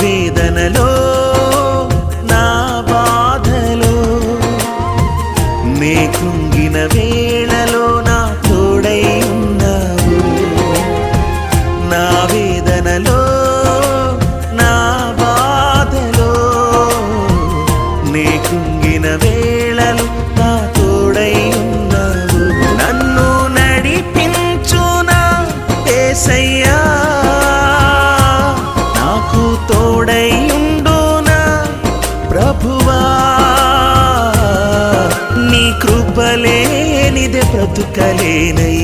వేదనలో నా బాధలో నే కృంగిన వేళలో నా తోడై ఉన్నావు. నా వేదనలో నా బాధలో నే కృంగిన వేళలో నా తోడై ఉన్నావు. నన్ను నడిపించు నా యేసయ్యా, నాకు తోడై ఉండునా ప్రభువా. నీ కృపలేనిదే బ్రతుకలేనయ్యా.